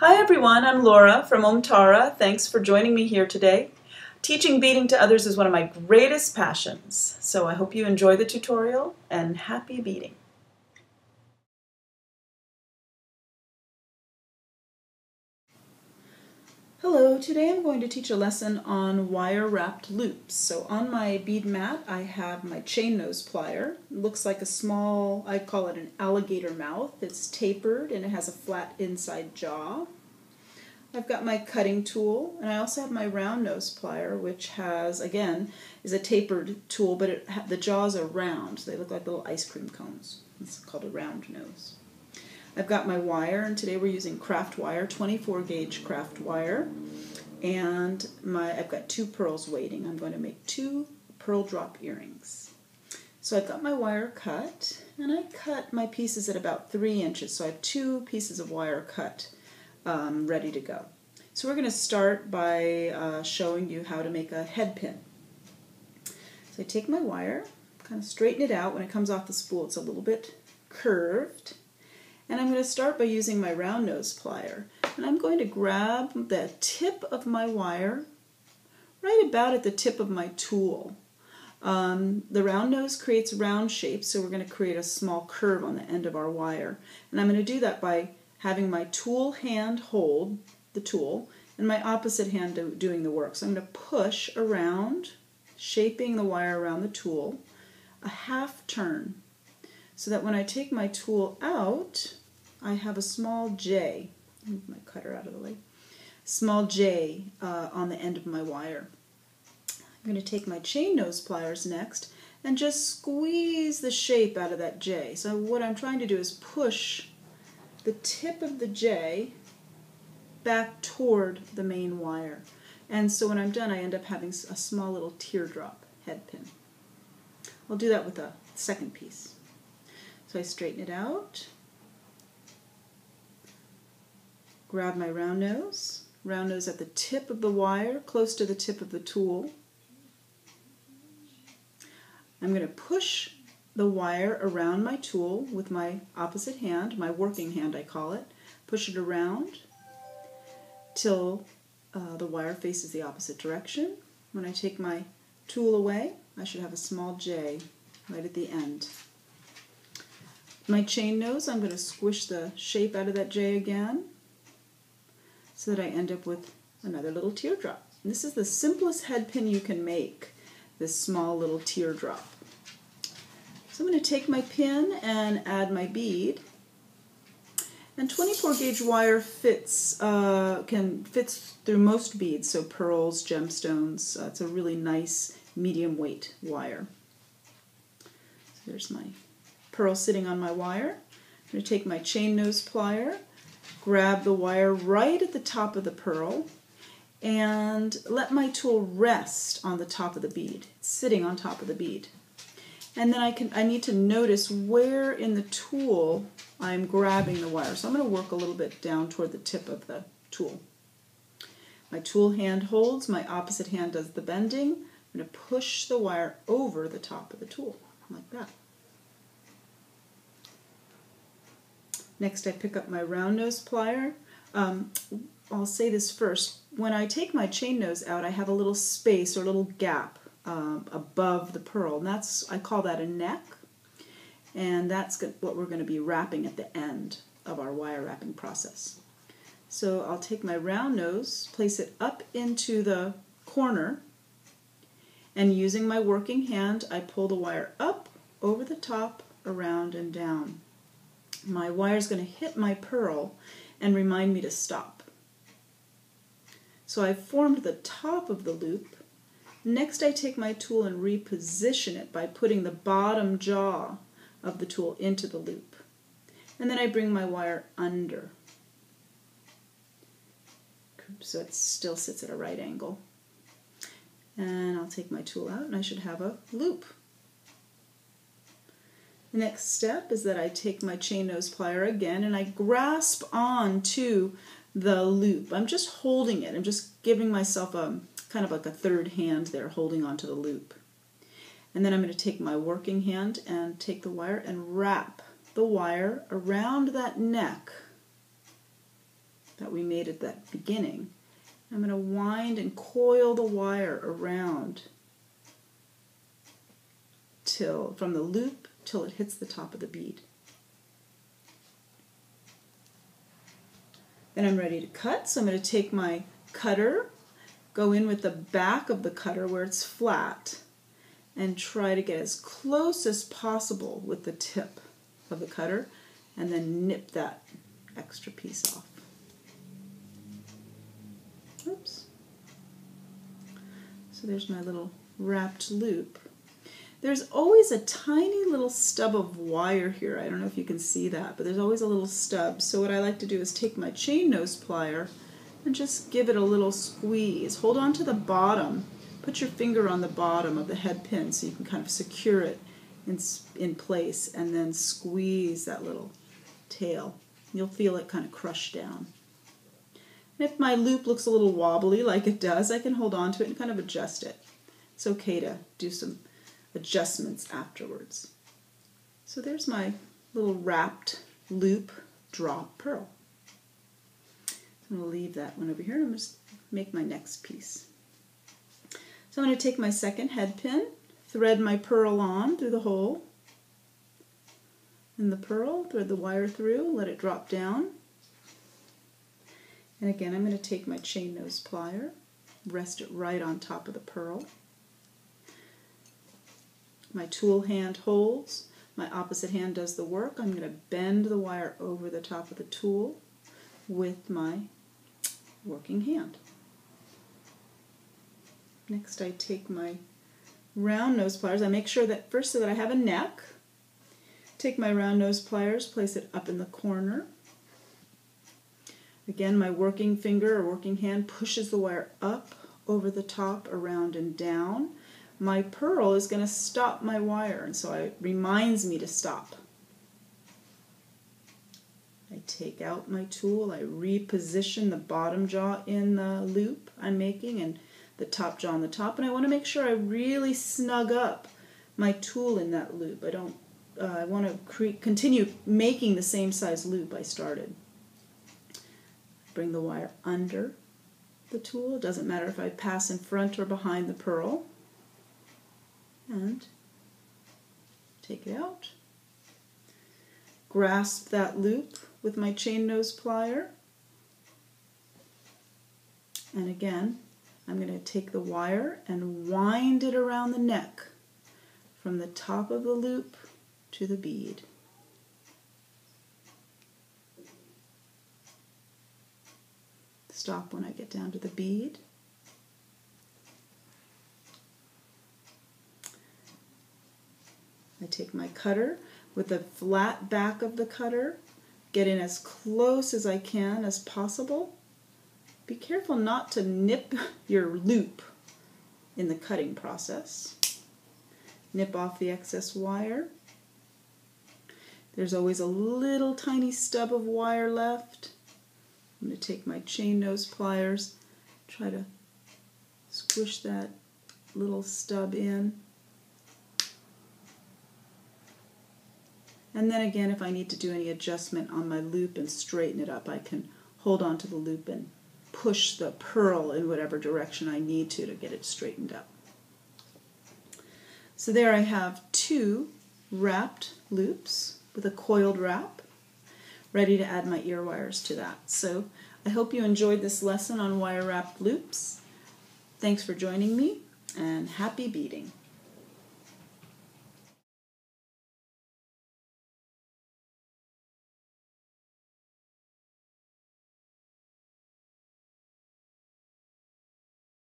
Hi everyone, I'm Laura from Omtara. Thanks for joining me here today. Teaching beading to others is one of my greatest passions, so I hope you enjoy the tutorial and happy beading. Hello, today I'm going to teach a lesson on wire-wrapped loops. So on my bead mat I have my chain nose plier. It looks like a small, I call it an alligator mouth. It's tapered and it has a flat inside jaw. I've got my cutting tool, and I also have my round nose plier, which has, again, is a tapered tool, but the jaws are round. They look like little ice cream cones. It's called a round nose. I've got my wire, and today we're using craft wire, 24 gauge craft wire, and I've got 2 pearls waiting. I'm going to make 2 pearl drop earrings. So I've got my wire cut, and I cut my pieces at about 3 inches, so I have 2 pieces of wire cut. Ready to go. So we're going to start by showing you how to make a head pin. So I take my wire, kind of straighten it out. When it comes off the spool it's a little bit curved, and I'm going to start by using my round nose plier, and I'm going to grab the tip of my wire right about at the tip of my tool. The round nose creates round shapes, so we're going to create a small curve on the end of our wire, and I'm going to do that by having my tool hand hold the tool and my opposite hand doing the work. So I'm going to push around, shaping the wire around the tool, a half turn, so that when I take my tool out, I have a small J. Move my cutter out of the way. Small J on the end of my wire. I'm going to take my chain nose pliers next and just squeeze the shape out of that J. So what I'm trying to do is push the tip of the J back toward the main wire. And so when I'm done, I end up having a small little teardrop head pin. I'll do that with the second piece. So I straighten it out, grab my round nose at the tip of the wire, close to the tip of the tool. I'm going to push the wire around my tool with my opposite hand, my working hand I call it, push it around till the wire faces the opposite direction. When I take my tool away, I should have a small J right at the end. My chain nose, I'm going to squish the shape out of that J again so that I end up with another little teardrop. And this is the simplest head pin you can make, this small little teardrop. So I'm going to take my pin and add my bead, and 24 gauge wire fits through most beads, so pearls, gemstones. It's a really nice medium weight wire. So there's my pearl sitting on my wire. I'm going to take my chain nose plier, grab the wire right at the top of the pearl, and let my tool rest on the top of the bead. It's sitting on top of the bead. And then I need to notice where in the tool I'm grabbing the wire. So I'm going to work a little bit down toward the tip of the tool. My tool hand holds, my opposite hand does the bending. I'm going to push the wire over the top of the tool, like that. Next I pick up my round nose plier. I'll say this first. When I take my chain nose out, I have a little space or a little gap above the pearl, and I call that a neck, and that's what we're going to be wrapping at the end of our wire wrapping process. So I'll take my round nose, place it up into the corner, and using my working hand I pull the wire up, over the top, around and down. My wire is going to hit my pearl and remind me to stop. So I've formed the top of the loop. Next I take my tool and reposition it by putting the bottom jaw of the tool into the loop. And then I bring my wire under, so it still sits at a right angle. And I'll take my tool out and I should have a loop. The next step is that I take my chain nose plier again and I grasp on to the loop. I'm just holding it. I'm just giving myself a kind of like a third hand there, holding onto the loop. And then I'm going to take my working hand and take the wire and wrap the wire around that neck that we made at that beginning. I'm going to wind and coil the wire around from the loop till it hits the top of the bead. Then I'm ready to cut, so I'm going to take my cutter, go in with the back of the cutter where it's flat, and try to get as close as possible with the tip of the cutter, and then nip that extra piece off. Oops. So there's my little wrapped loop. There's always a tiny little stub of wire here. I don't know if you can see that, but there's always a little stub. So what I like to do is take my chain nose plier and just give it a little squeeze. Hold on to the bottom. Put your finger on the bottom of the head pin so you can kind of secure it in place, and then squeeze that little tail. You'll feel it kind of crush down. And if my loop looks a little wobbly like it does, I can hold on to it and kind of adjust it. It's okay to do some adjustments afterwards. So there's my little wrapped loop drop pearl. I'm going to leave that one over here and I'm just make my next piece. So I'm going to take my second head pin, thread my pearl on through the hole in the pearl, thread the wire through, let it drop down. And again, I'm going to take my chain nose plier, rest it right on top of the pearl. My tool hand holds, my opposite hand does the work. I'm going to bend the wire over the top of the tool with my working hand. Next I take my round nose pliers. I make sure that first so that I have a neck. Take my round nose pliers, place it up in the corner. Again, my working finger or working hand pushes the wire up, over the top, around and down. My pearl is going to stop my wire, and so it reminds me to stop. I take out my tool, I reposition the bottom jaw in the loop I'm making and the top jaw on the top, and I want to make sure I really snug up my tool in that loop. I want to continue making the same size loop I started. Bring the wire under the tool. It doesn't matter if I pass in front or behind the pearl. And take it out. Grasp that loop with my chain nose plier. And again, I'm going to take the wire and wind it around the neck from the top of the loop to the bead. Stop when I get down to the bead. I take my cutter with the flat back of the cutter, get in as close as I can as possible. Be careful not to nip your loop in the cutting process. Nip off the excess wire. There's always a little tiny stub of wire left. I'm going to take my chain nose pliers, try to squish that little stub in. And then again, if I need to do any adjustment on my loop and straighten it up, I can hold on to the loop and push the pearl in whatever direction I need to get it straightened up. So there I have 2 wrapped loops with a coiled wrap, ready to add my ear wires to that. So I hope you enjoyed this lesson on wire wrapped loops. Thanks for joining me, and happy beading.